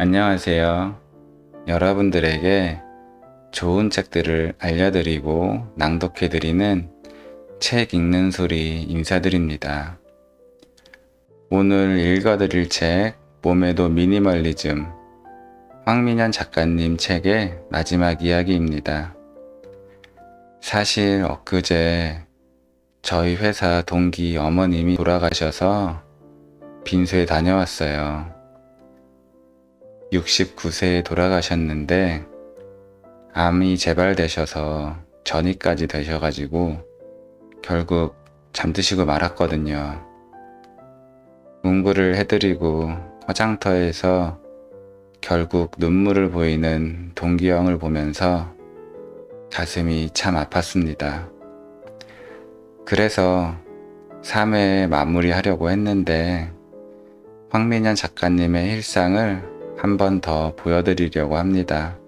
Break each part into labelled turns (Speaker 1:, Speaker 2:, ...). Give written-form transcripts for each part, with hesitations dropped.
Speaker 1: 안녕하세요. 여러분들에게 좋은 책들을 알려드리고 낭독해드리는 책 읽는 소리 인사드립니다. 오늘 읽어드릴 책, 몸에도 미니멀리즘, 황민현 작가님 책의 마지막 이야기입니다. 사실 엊그제 저희 회사 동기 어머님이 돌아가셔서 빈소에 다녀왔어요. 69세에 돌아가셨는데 암이 재발되셔서 전이까지 되셔가지고 결국 잠드시고 말았거든요. 문구를 해드리고 화장터에서 결국 눈물을 보이는 동기 형을 보면서 가슴이 참 아팠습니다. 그래서 3회 마무리하려고 했는데 황민현 작가님의 일상을 한 번 더 보여드리려고 합니다.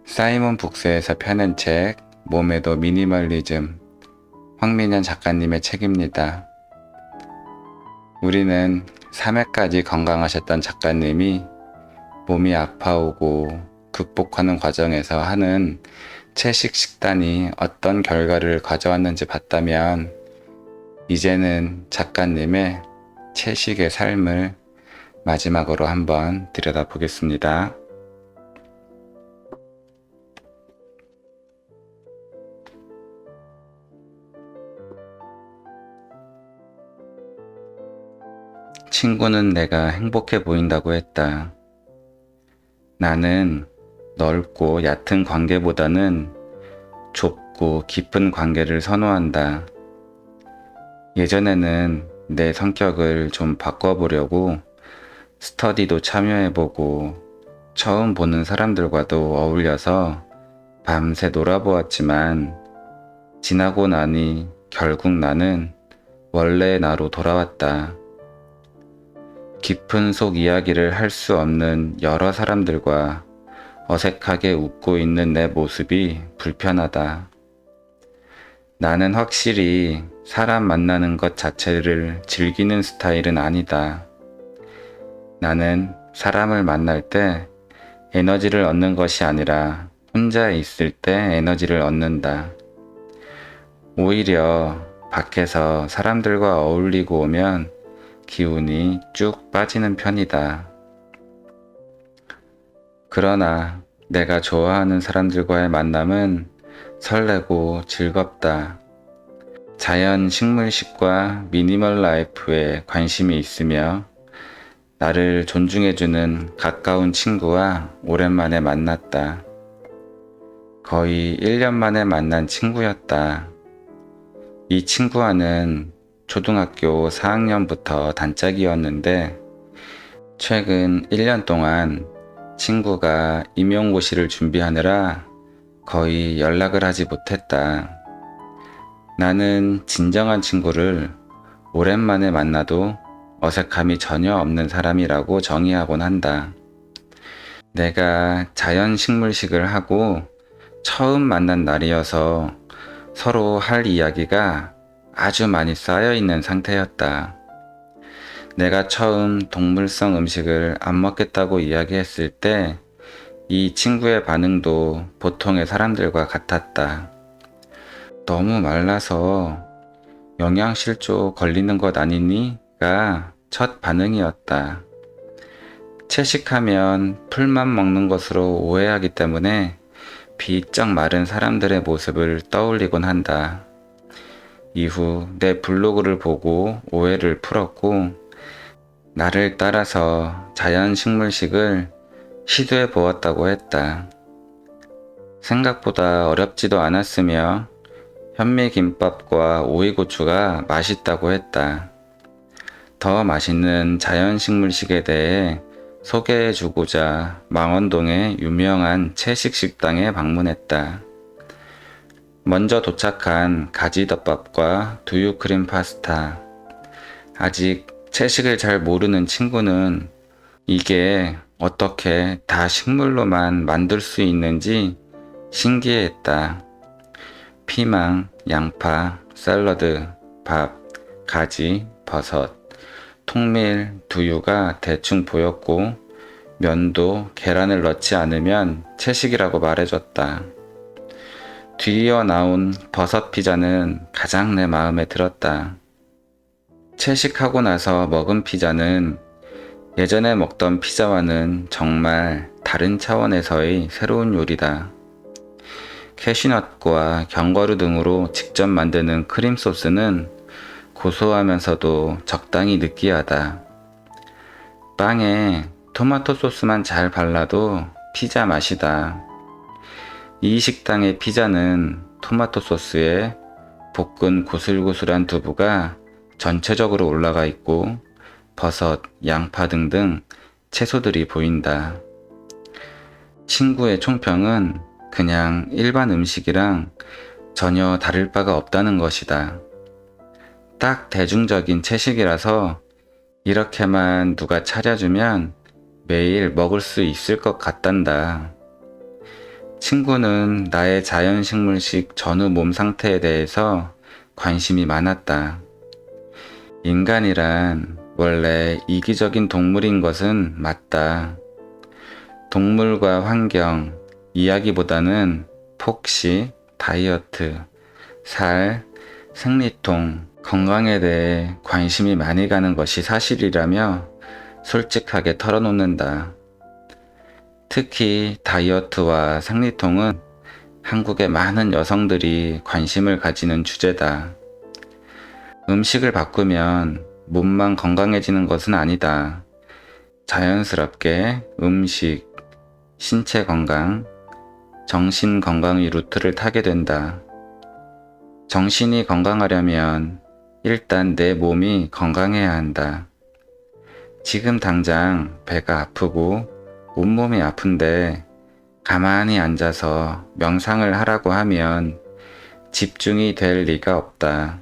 Speaker 1: 사이먼 북스에서 펴낸 책, 몸에도 미니멀리즘, 황민현 작가님의 책입니다. 우리는 3회까지 건강하셨던 작가님이 몸이 아파오고 극복하는 과정에서 하는 채식 식단이 어떤 결과를 가져왔는지 봤다면 이제는 작가님의 채식의 삶을 마지막으로 한번 들여다보겠습니다. 친구는 내가 행복해 보인다고 했다. 나는 넓고 얕은 관계보다는 좁고 깊은 관계를 선호한다. 예전에는 내 성격을 좀 바꿔보려고 스터디도 참여해보고 처음 보는 사람들과도 어울려서 밤새 놀아보았지만 지나고 나니 결국 나는 원래의 나로 돌아왔다. 깊은 속 이야기를 할 수 없는 여러 사람들과 어색하게 웃고 있는 내 모습이 불편하다. 나는 확실히 사람 만나는 것 자체를 즐기는 스타일은 아니다. 나는 사람을 만날 때 에너지를 얻는 것이 아니라 혼자 있을 때 에너지를 얻는다. 오히려 밖에서 사람들과 어울리고 오면 기운이 쭉 빠지는 편이다. 그러나 내가 좋아하는 사람들과의 만남은 설레고 즐겁다. 자연 식물식과 미니멀 라이프에 관심이 있으며 나를 존중해주는 가까운 친구와 오랜만에 만났다. 거의 1년 만에 만난 친구였다. 이 친구와는 초등학교 4학년부터 단짝이었는데 최근 1년 동안 친구가 임용고시를 준비하느라 거의 연락을 하지 못했다. 나는 진정한 친구를 오랜만에 만나도 어색함이 전혀 없는 사람이라고 정의하곤 한다. 내가 자연식물식을 하고 처음 만난 날이어서 서로 할 이야기가 아주 많이 쌓여있는 상태였다. 내가 처음 동물성 음식을 안 먹겠다고 이야기했을 때 이 친구의 반응도 보통의 사람들과 같았다. 너무 말라서 영양실조 걸리는 것 아니니?가 첫 반응이었다. 채식하면 풀만 먹는 것으로 오해하기 때문에 비쩍 마른 사람들의 모습을 떠올리곤 한다. 이후 내 블로그를 보고 오해를 풀었고 나를 따라서 자연식물식을 시도해 보았다고 했다. 생각보다 어렵지도 않았으며 현미김밥과 오이고추가 맛있다고 했다. 더 맛있는 자연식물식에 대해 소개해주고자 망원동의 유명한 채식 식당에 방문했다. 먼저 도착한 가지덮밥과 두유크림 파스타. 아직 채식을 잘 모르는 친구는 이게 어떻게 다 식물로만 만들 수 있는지 신기해했다. 피망, 양파, 샐러드, 밥, 가지, 버섯, 통밀, 두유가 대충 보였고 면도 계란을 넣지 않으면 채식이라고 말해줬다. 뒤이어 나온 버섯 피자는 가장 내 마음에 들었다. 채식하고 나서 먹은 피자는 예전에 먹던 피자와는 정말 다른 차원에서의 새로운 요리다. 캐슈넛과 견과류 등으로 직접 만드는 크림 소스는 고소하면서도 적당히 느끼하다. 빵에 토마토 소스만 잘 발라도 피자 맛이다. 이 식당의 피자는 토마토 소스에 볶은 고슬고슬한 두부가 전체적으로 올라가 있고 버섯, 양파 등등 채소들이 보인다. 친구의 총평은 그냥 일반 음식이랑 전혀 다를 바가 없다는 것이다. 딱 대중적인 채식이라서 이렇게만 누가 차려주면 매일 먹을 수 있을 것 같단다. 친구는 나의 자연식물식 전후 몸 상태에 대해서 관심이 많았다. 인간이란 원래 이기적인 동물인 것은 맞다. 동물과 환경, 이야기보다는 폭식, 다이어트, 살, 생리통, 건강에 대해 관심이 많이 가는 것이 사실이라며 솔직하게 털어놓는다. 특히 다이어트와 생리통은 한국의 많은 여성들이 관심을 가지는 주제다. 음식을 바꾸면 몸만 건강해지는 것은 아니다. 자연스럽게 음식, 신체 건강, 정신 건강의 루트를 타게 된다. 정신이 건강하려면 일단 내 몸이 건강해야 한다. 지금 당장 배가 아프고 온몸이 아픈데 가만히 앉아서 명상을 하라고 하면 집중이 될 리가 없다.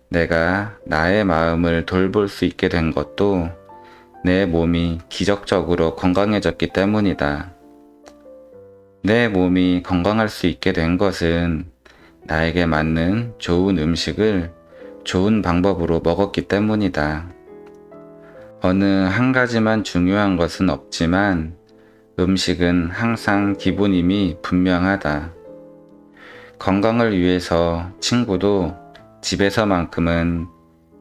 Speaker 1: 내가 나의 마음을 돌볼 수 있게 된 것도 내 몸이 기적적으로 건강해졌기 때문이다. 내 몸이 건강할 수 있게 된 것은 나에게 맞는 좋은 음식을 좋은 방법으로 먹었기 때문이다. 어느 한 가지만 중요한 것은 없지만 음식은 항상 기본임이 분명하다. 건강을 위해서 친구도 집에서만큼은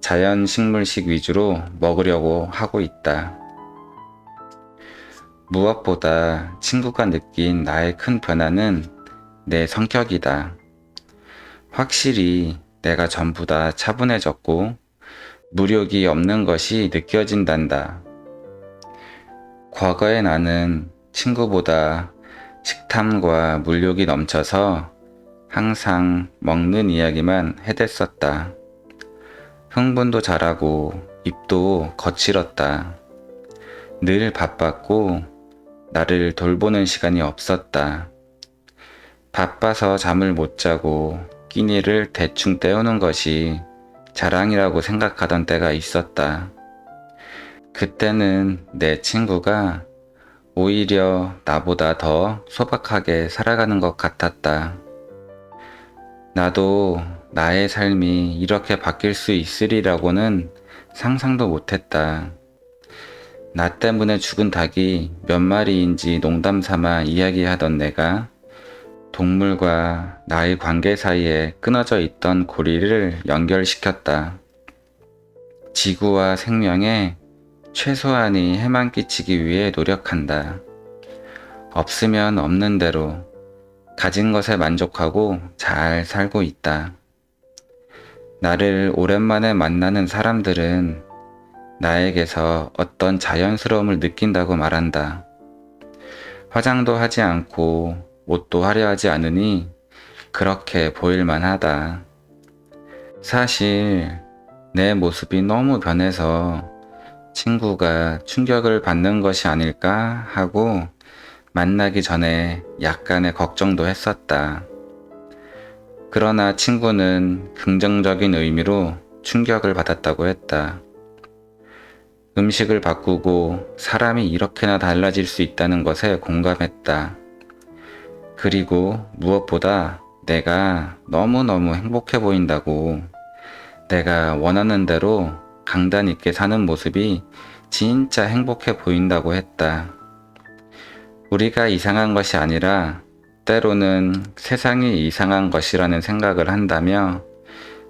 Speaker 1: 자연 식물식 위주로 먹으려고 하고 있다. 무엇보다 친구가 느낀 나의 큰 변화는 내 성격이다. 확실히 내가 전부 다 차분해졌고 무력이 없는 것이 느껴진단다. 과거의 나는 친구보다 식탐과 물욕이 넘쳐서 항상 먹는 이야기만 해댔었다. 흥분도 잘하고 입도 거칠었다. 늘 바빴고 나를 돌보는 시간이 없었다. 바빠서 잠을 못 자고 끼니를 대충 때우는 것이 자랑이라고 생각하던 때가 있었다. 그때는 내 친구가 오히려 나보다 더 소박하게 살아가는 것 같았다. 나도 나의 삶이 이렇게 바뀔 수 있으리라고는 상상도 못했다. 나 때문에 죽은 닭이 몇 마리인지 농담 삼아 이야기하던 내가 동물과 나의 관계 사이에 끊어져 있던 고리를 연결시켰다. 지구와 생명에 최소한의 해만 끼치기 위해 노력한다. 없으면 없는 대로 가진 것에 만족하고 잘 살고 있다. 나를 오랜만에 만나는 사람들은 나에게서 어떤 자연스러움을 느낀다고 말한다. 화장도 하지 않고 옷도 화려하지 않으니 그렇게 보일만 하다. 사실 내 모습이 너무 변해서 친구가 충격을 받는 것이 아닐까 하고 만나기 전에 약간의 걱정도 했었다. 그러나 친구는 긍정적인 의미로 충격을 받았다고 했다. 음식을 바꾸고 사람이 이렇게나 달라질 수 있다는 것에 공감했다. 그리고 무엇보다 내가 너무너무 행복해 보인다고, 내가 원하는 대로 강단 있게 사는 모습이 진짜 행복해 보인다고 했다. 우리가 이상한 것이 아니라 때로는 세상이 이상한 것이라는 생각을 한다며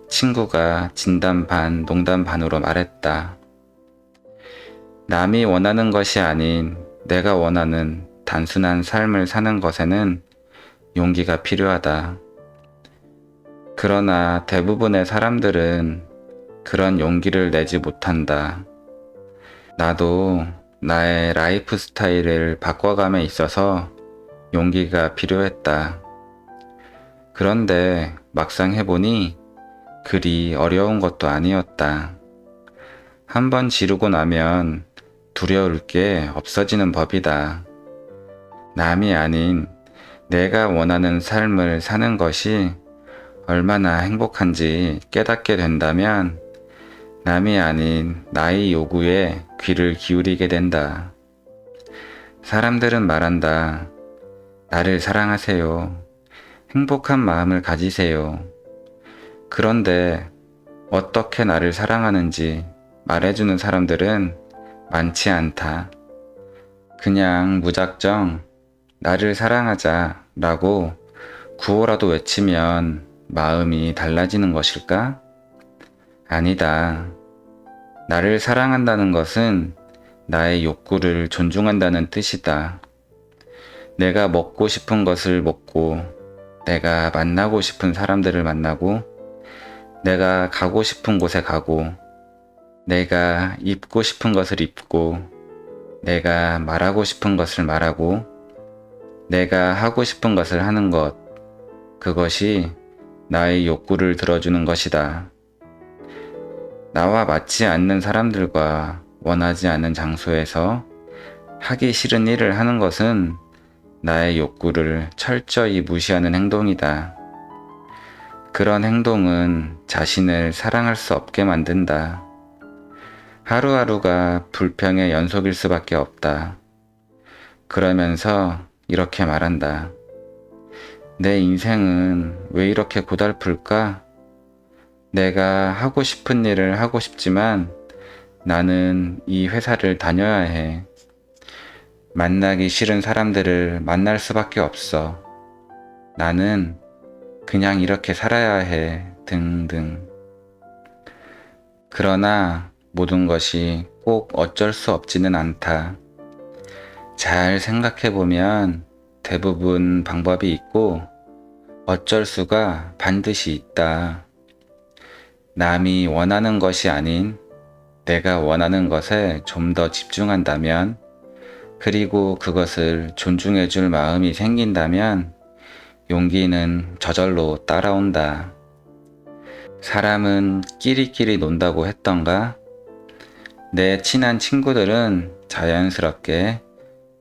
Speaker 1: 친구가 진담 반 농담 반으로 말했다. 남이 원하는 것이 아닌 내가 원하는 단순한 삶을 사는 것에는 용기가 필요하다. 그러나 대부분의 사람들은 그런 용기를 내지 못한다. 나도 나의 라이프 스타일을 바꿔감에 있어서 용기가 필요했다. 그런데 막상 해보니 그리 어려운 것도 아니었다. 한번 지르고 나면 두려울 게 없어지는 법이다. 남이 아닌 내가 원하는 삶을 사는 것이 얼마나 행복한지 깨닫게 된다면 남이 아닌 나의 요구에 귀를 기울이게 된다. 사람들은 말한다. 나를 사랑하세요. 행복한 마음을 가지세요. 그런데 어떻게 나를 사랑하는지 말해주는 사람들은 많지 않다. 그냥 무작정 나를 사랑하자 라고 구호라도 외치면 마음이 달라지는 것일까? 아니다. 나를 사랑한다는 것은 나의 욕구를 존중한다는 뜻이다. 내가 먹고 싶은 것을 먹고, 내가 만나고 싶은 사람들을 만나고, 내가 가고 싶은 곳에 가고, 내가 입고 싶은 것을 입고, 내가 말하고 싶은 것을 말하고, 내가 하고 싶은 것을 하는 것, 그것이 나의 욕구를 들어주는 것이다. 나와 맞지 않는 사람들과 원하지 않는 장소에서 하기 싫은 일을 하는 것은 나의 욕구를 철저히 무시하는 행동이다. 그런 행동은 자신을 사랑할 수 없게 만든다. 하루하루가 불평의 연속일 수밖에 없다. 그러면서 이렇게 말한다. 내 인생은 왜 이렇게 고달플까? 내가 하고 싶은 일을 하고 싶지만 나는 이 회사를 다녀야 해. 만나기 싫은 사람들을 만날 수밖에 없어. 나는 그냥 이렇게 살아야 해. 등등. 그러나 모든 것이 꼭 어쩔 수 없지는 않다. 잘 생각해보면 대부분 방법이 있고 어쩔 수가 반드시 있다. 남이 원하는 것이 아닌 내가 원하는 것에 좀 더 집중한다면, 그리고 그것을 존중해 줄 마음이 생긴다면 용기는 저절로 따라온다. 사람은 끼리끼리 논다고 했던가? 내 친한 친구들은 자연스럽게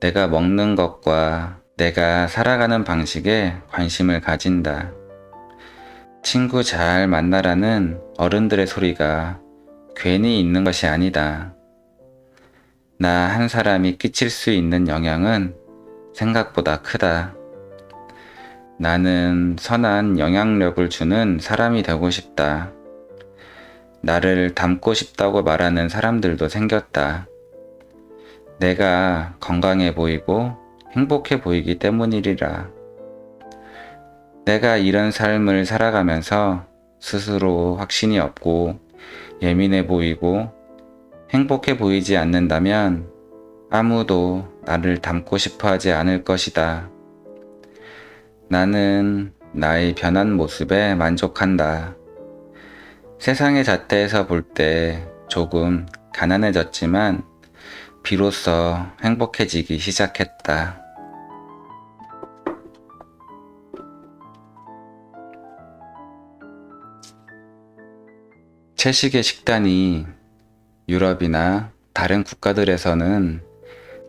Speaker 1: 내가 먹는 것과 내가 살아가는 방식에 관심을 가진다. 친구 잘 만나라는 어른들의 소리가 괜히 있는 것이 아니다. 나 한 사람이 끼칠 수 있는 영향은 생각보다 크다. 나는 선한 영향력을 주는 사람이 되고 싶다. 나를 닮고 싶다고 말하는 사람들도 생겼다. 내가 건강해 보이고 행복해 보이기 때문이리라. 내가 이런 삶을 살아가면서 스스로 확신이 없고 예민해 보이고 행복해 보이지 않는다면 아무도 나를 닮고 싶어 하지 않을 것이다. 나는 나의 변한 모습에 만족한다. 세상의 잣대에서 볼 때 조금 가난해졌지만 비로소 행복해지기 시작했다. 채식의 식단이 유럽이나 다른 국가들에서는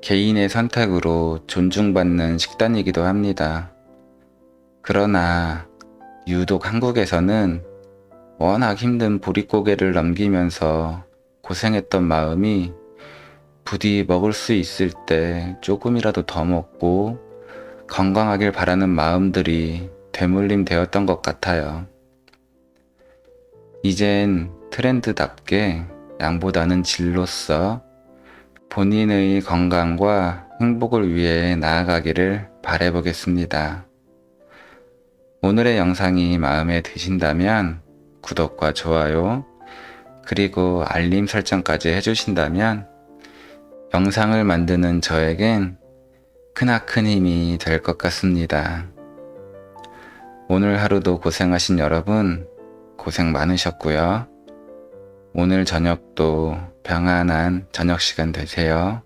Speaker 1: 개인의 선택으로 존중받는 식단이기도 합니다. 그러나 유독 한국에서는 워낙 힘든 보릿고개를 넘기면서 고생했던 마음이 부디 먹을 수 있을 때 조금이라도 더 먹고 건강하길 바라는 마음들이 되물림 되었던 것 같아요. 이젠 트렌드답게 양보다는 질로서 본인의 건강과 행복을 위해 나아가기를 바라보겠습니다. 오늘의 영상이 마음에 드신다면 구독과 좋아요, 그리고 알림 설정까지 해주신다면 영상을 만드는 저에겐 크나큰 힘이 될 것 같습니다. 오늘 하루도 고생하신 여러분 고생 많으셨고요. 오늘 저녁도 평안한 저녁 시간 되세요.